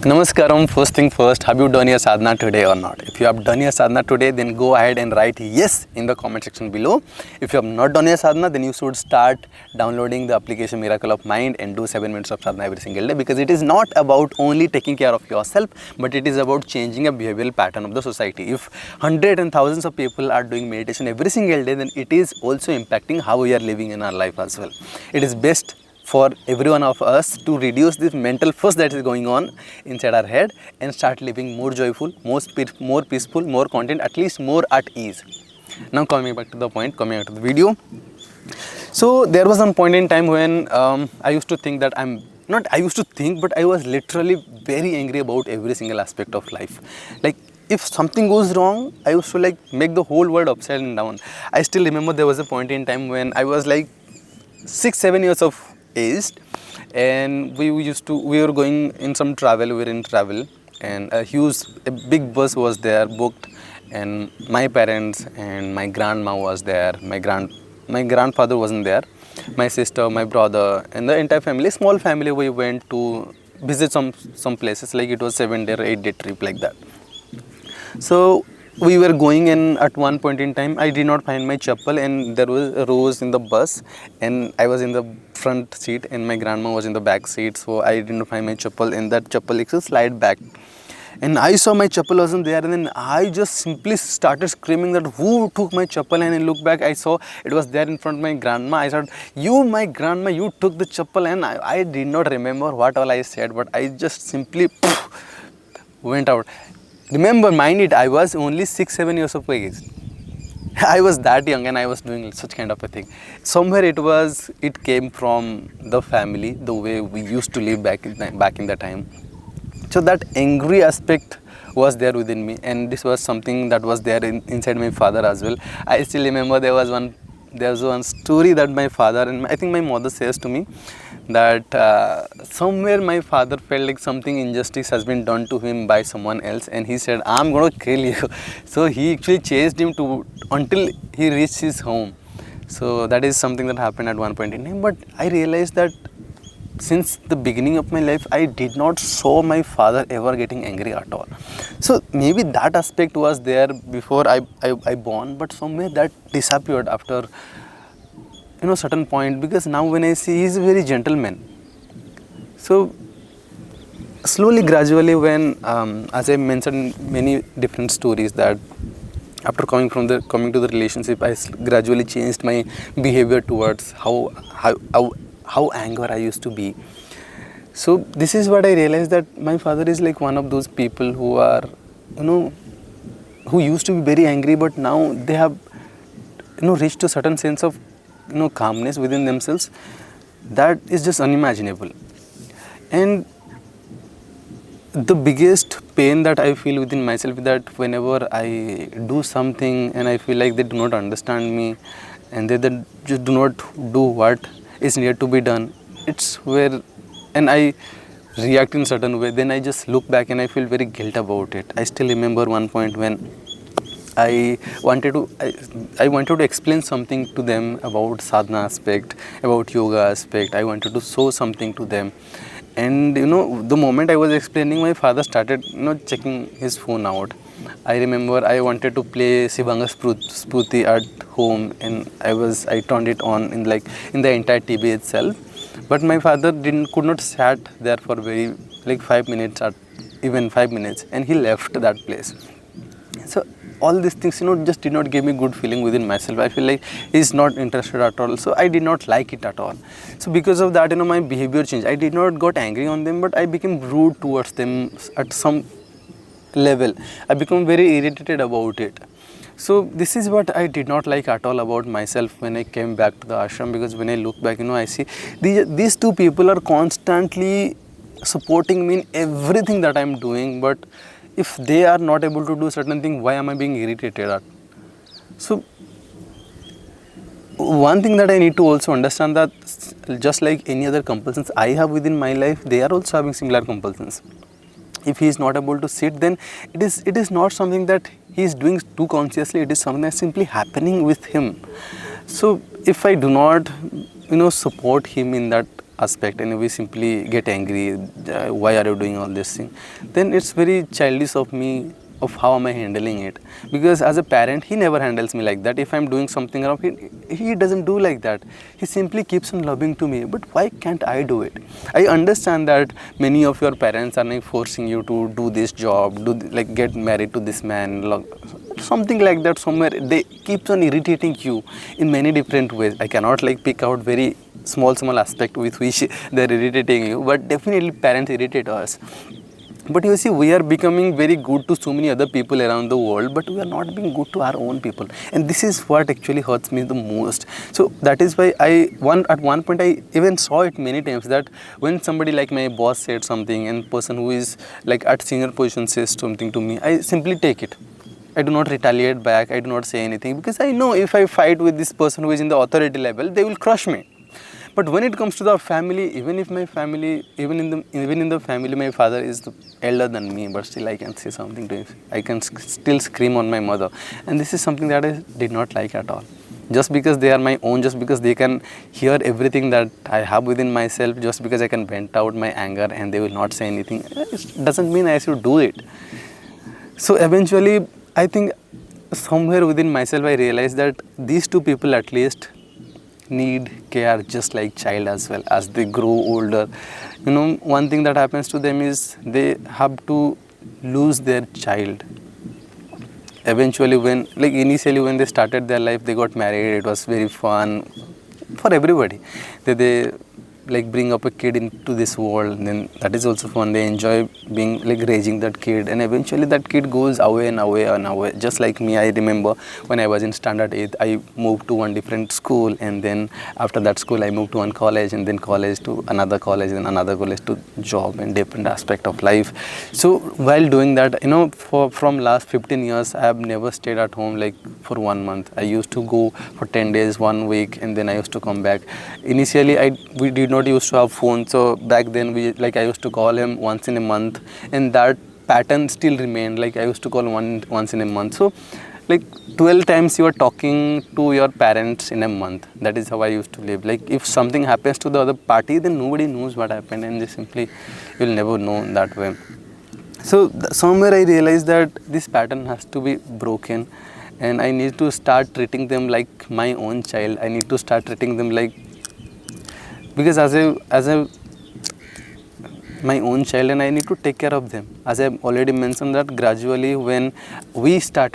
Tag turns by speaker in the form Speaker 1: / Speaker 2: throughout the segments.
Speaker 1: Namaskaram. First thing first, have you done your sadhana today or not? If you have done your sadhana today, then go ahead and write yes in the comment section below. If you have not done your sadhana, then you should start downloading the application Miracle of Mind and do 7 minutes of sadhana every single day, because it is not about only taking care of yourself, but it is about changing a behavioral pattern of the society. If hundreds and thousands of people are doing meditation every single day, then it is also impacting how we are living in our life as well. It is best for every one of us to reduce this mental fuss that is going on inside our head and start living more joyful, more peaceful, more content, at least more at ease. Now coming back to the point, coming back to the video. So there was one point in time when I used to think that but I was literally very angry about every single aspect of life. Like, if something goes wrong, I used to make the whole world upside down. I still remember there was a point in time when I was 6-7 years of age, and we were going in some travel. We were in travel, and a big bus was there booked, and my parents and my grandma was there. My grandfather wasn't there. My sister, my brother, and the entire family, small family. We went to visit some places. Like, it was 7-day or 8-day trip, like that. So we were going, and at one point in time I did not find my chappal, and there was a rose in the bus, and I was in the front seat and my grandma was in the back seat. So I didn't find my chappal, and that chappal actually slide back, and I saw my chappal wasn't there, and then I just simply started screaming that who took my chappal. And I looked back, I saw it was there in front of my grandma. I said, "You, my grandma, you took the chappal." And I did not remember what all I said, but I just simply went out. Remember, mind it, I was only 6-7 years of age. I was that young and I was doing such kind of a thing. Somewhere it came from the family, the way we used to live back in the time. So that angry aspect was there within me, and this was something that was there inside my father as well. I still remember there was one story that my father and I think my mother says to me, that somewhere my father felt like something injustice has been done to him by someone else, and he said, "I'm going to kill you." So he actually chased him until he reached his home. So that is something that happened at one point in time. But I realized that since the beginning of my life, I did not saw my father ever getting angry at all. So maybe that aspect was there before I born, but somewhere that disappeared after certain point, because now when I see, he's a very gentleman. So slowly, gradually, when as I mentioned many different stories, that after coming to the relationship, I gradually changed my behavior towards how anger I used to be. So this is what I realized, that my father is like one of those people who are who used to be very angry, but now they have reached a certain sense of calmness within themselves that is just unimaginable. And the biggest pain that I feel within myself is that whenever I do something and I feel like they do not understand me, and they just do not do what is needed to be done, it's where, and I react in certain way, then I just look back and I feel very guilt about it. I still remember one point when I wanted to explain something to them about sadhana aspect, about yoga aspect. I wanted to show something to them, and the moment I was explaining, my father started checking his phone out. I remember I wanted to play Sivanga Spruti at home, and I turned it on in the entire TV itself, but my father could not sat there for very 5 minutes or even 5 minutes, and he left that place. So all these things just did not give me good feeling within myself. I feel like he's not interested at all, so I did not like it at all. So because of that, my behavior changed. I did not got angry on them, but I became rude towards them at some level. I became very irritated about it. So this is what I did not like at all about myself when I came back to the ashram, because when I look back, I see these two people are constantly supporting me in everything that I'm doing, but if they are not able to do certain thing, why am I being irritated at? So one thing that I need to also understand, that just like any other compulsions I have within my life, they are also having similar compulsions. If he is not able to sit, then it is not something that he is doing too consciously. It is something that's simply happening with him. So if I do not support him in that aspect and we simply get angry, why are you doing all this thing, then it's very childish of me of how am I handling it. Because as a parent, he never handles me like that. If I'm doing something wrong, he doesn't do like that. He simply keeps on loving to me. But why can't I do it? I understand that many of your parents are like forcing you to do this job, like get married to this man, something like that. Somewhere they keep on irritating you in many different ways. I cannot like pick out very small aspect with which they're irritating you, but definitely parents irritate us. But you see, we are becoming very good to so many other people around the world, but we are not being good to our own people. And this is what actually hurts me the most. So that is why at one point I even saw it many times, that when somebody like my boss said something and person who is like at senior position says something to me, I simply take it. I do not retaliate back. I do not say anything, because I know if I fight with this person who is in the authority level, they will crush me. But when it comes to the family, even in the family, my father is elder than me, but still I can say something to him. I can still scream on my mother, and this is something that I did not like at all. Just because they are my own, just because they can hear everything that I have within myself, just because I can vent out my anger and they will not say anything, it doesn't mean I should do it. So eventually, I think somewhere within myself, I realized that these two people at least need care just like child as well. As they grow older, one thing that happens to them is they have to lose their child. Eventually, initially when they started their life, they got married, it was very fun for everybody. They bring up a kid into this world, and then that is also fun. They enjoy being raising that kid, and eventually that kid goes away and away and away. Just like me, I remember when I was in standard 8, I moved to one different school, and then after that school I moved to one college, and then college to another college, and another college to job and different aspect of life. So while doing that, from last 15 years, I have never stayed at home for 1 month. I used to go for 10 days, 1 week, and then I used to come back. Initially, we did not used to have phone, so back then I used to call him once in a month, and that pattern still remained. I used to call once in a month. So 12 times you are talking to your parents in a month. That is how I used to live. If something happens to the other party, then nobody knows what happened, and they simply will never know that way. So somewhere I realized that this pattern has to be broken, and I need to start treating them like my own child. I need to start treating them because as a my own child, and I need to take care of them. As I've already mentioned, that gradually when we start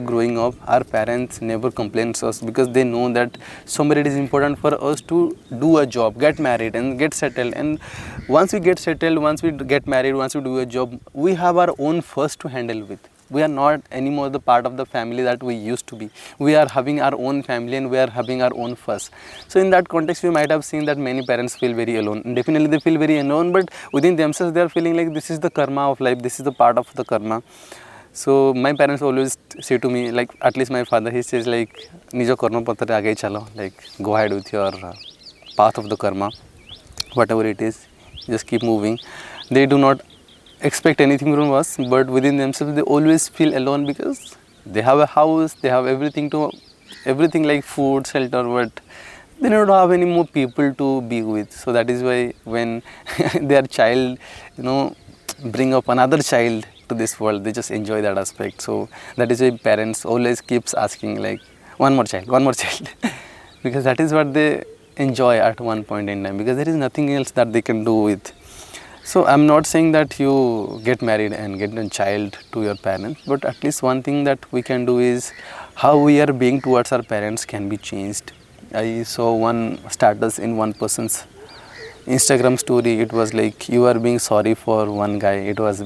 Speaker 1: growing up, our parents never complain to us, because they know that somewhere it is important for us to do a job, get married and get settled. And once we get settled, once we get married, once we do a job, we have our own first to handle with. We are not anymore the part of the family that we used to be. We are having our own family, and we are having our own fuss. So in that context, we might have seen that many parents feel very alone. And definitely they feel very alone, but within themselves they are feeling like this is the karma of life, this is the part of the karma. So my parents always say to me, at least my father, he says nijo karma patra aage chalo, go ahead with your path of the karma, whatever it is, just keep moving. They do not expect anything from us, but within themselves they always feel alone, because they have a house, they have everything like food, shelter, but they don't have any more people to be with. So that is why when their child bring up another child to this world, they just enjoy that aspect. So that is why parents always keeps asking one more child because that is what they enjoy at one point in time, because there is nothing else that they can do with. So I'm not saying that you get married and get a child to your parents, but at least one thing that we can do is how we are being towards our parents can be changed. I saw one status in one person's Instagram story. It was you are being sorry for one guy. It was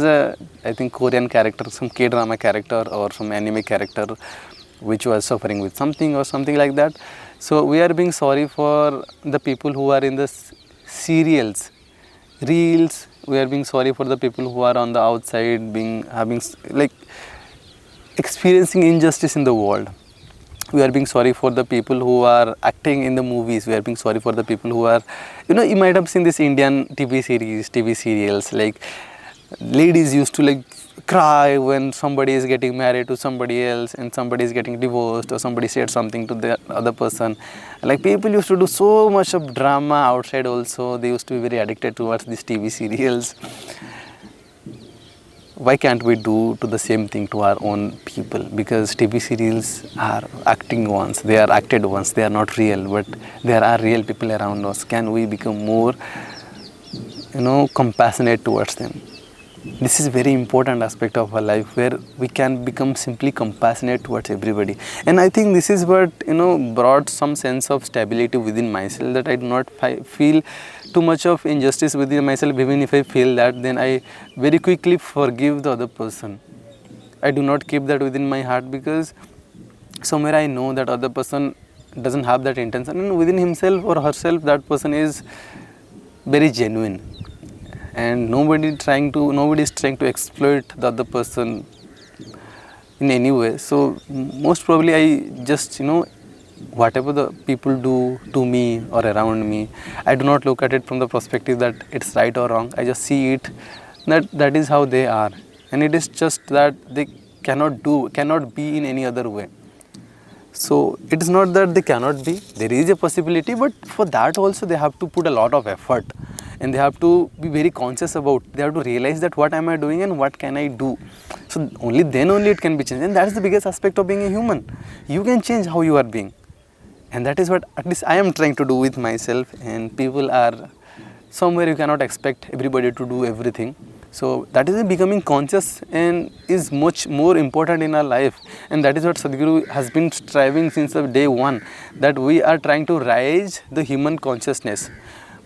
Speaker 1: a, I think, Korean character, some K-drama character or some anime character which was suffering with something or something like that. So we are being sorry for the people who are in the serials, reels. We are being sorry for the people who are on the outside experiencing injustice in the world. We are being sorry for the people who are acting in the movies. We are being sorry for the people who are, you might have seen this Indian TV series, TV serials, Ladies used to like cry when somebody is getting married to somebody else and somebody is getting divorced, or somebody said something to the other person. Like people used to do so much of drama outside also. They used to be very addicted towards these TV serials. Why can't we do to the same thing to our own people? Because TV serials are acting ones, they are acted ones, they are not real, but there are real people around us. Can we become more, compassionate towards them? This is very important aspect of our life, where we can become simply compassionate towards everybody. And I think this is what brought some sense of stability within myself, that I do not feel too much of injustice within myself. Even if I feel that, then I very quickly forgive the other person. I do not keep that within my heart, because somewhere I know that other person doesn't have that intention, and within himself or herself that person is very genuine, and nobody is trying to exploit the other person in any way. So most probably I just whatever the people do to me or around me, I do not look at it from the perspective that it's right or wrong. I just see it that is how they are, and it is just that they cannot be in any other way. So it is not that they cannot be, there is a possibility, but for that also they have to put a lot of effort, and they have to be very conscious about, they have to realize that what am I doing and what can I do. So only then only it can be changed, and that is the biggest aspect of being a human. You can change how you are being, and that is what at least I am trying to do with myself. And people are somewhere, you cannot expect everybody to do everything. So that is becoming conscious and is much more important in our life, and that is what Sadhguru has been striving since the day one, that we are trying to raise the human consciousness.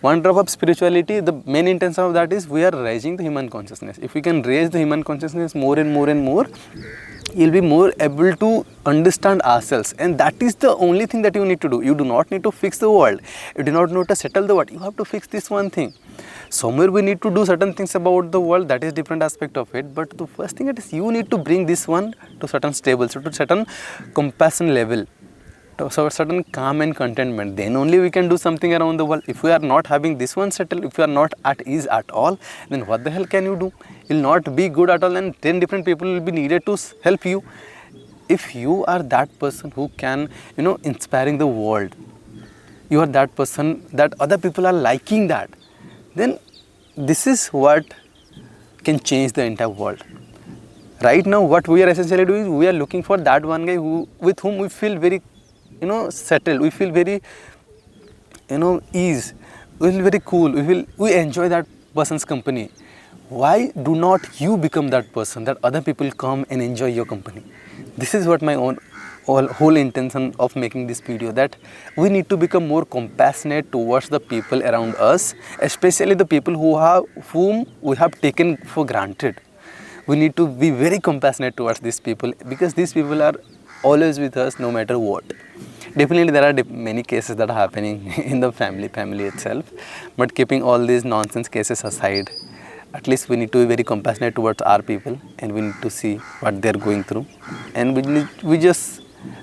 Speaker 1: One drop of spirituality, the main intention of that is we are raising the human consciousness. If we can raise the human consciousness more and more and more, you'll be more able to understand ourselves, and that is the only thing that you need to do. You do not need to fix the world, you do not need to settle the world, you have to fix this one thing. Somewhere we need to do certain things about the world, that is different aspect of it, but the first thing is you need to bring this one to certain stable, so to certain compassion level, to certain calm and contentment. Then only we can do something around the world. If we are not having this one settled, if you are not at ease at all, then what the hell can you do? You will not be good at all, and 10 different people will be needed to help you. If you are that person who can inspiring the world, you are that person that other people are liking that, then this is what can change the entire world. Right now what we are essentially doing is we are looking for that one guy with whom we feel very settled, we feel very ease, we feel very cool, we enjoy that person's company. Why do not you become that person that other people come and enjoy your company? This is what my whole intention of making this video, that we need to become more compassionate towards the people around us, especially the people whom we have taken for granted. We need to be very compassionate towards these people, because these people are always with us no matter what. Definitely there are many cases that are happening in the family itself, but keeping all these nonsense cases aside, at least we need to be very compassionate towards our people, and we need to see what they are going through, and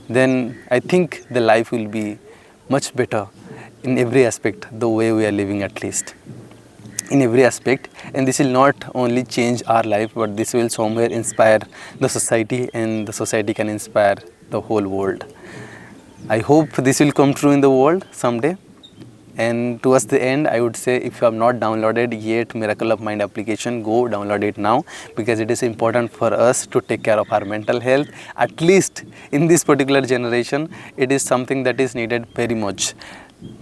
Speaker 1: then I think the life will be much better in every aspect, the way we are living, at least in every aspect. And this will not only change our life, but this will somewhere inspire the society, and the society can inspire the whole world. I hope this will come true in the world someday. And towards the end, I would say, if you have not downloaded yet Miracle of Mind application, go download it now, because it is important for us to take care of our mental health. At least in this particular generation, it is something that is needed very much.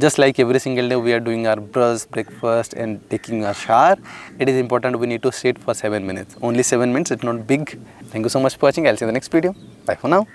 Speaker 1: Just like every single day we are doing our brush, breakfast and taking a shower, it is important we need to sit for 7 minutes. Only 7 minutes, it's not big. Thank you so much for watching. I'll see you in the next video. Bye for now.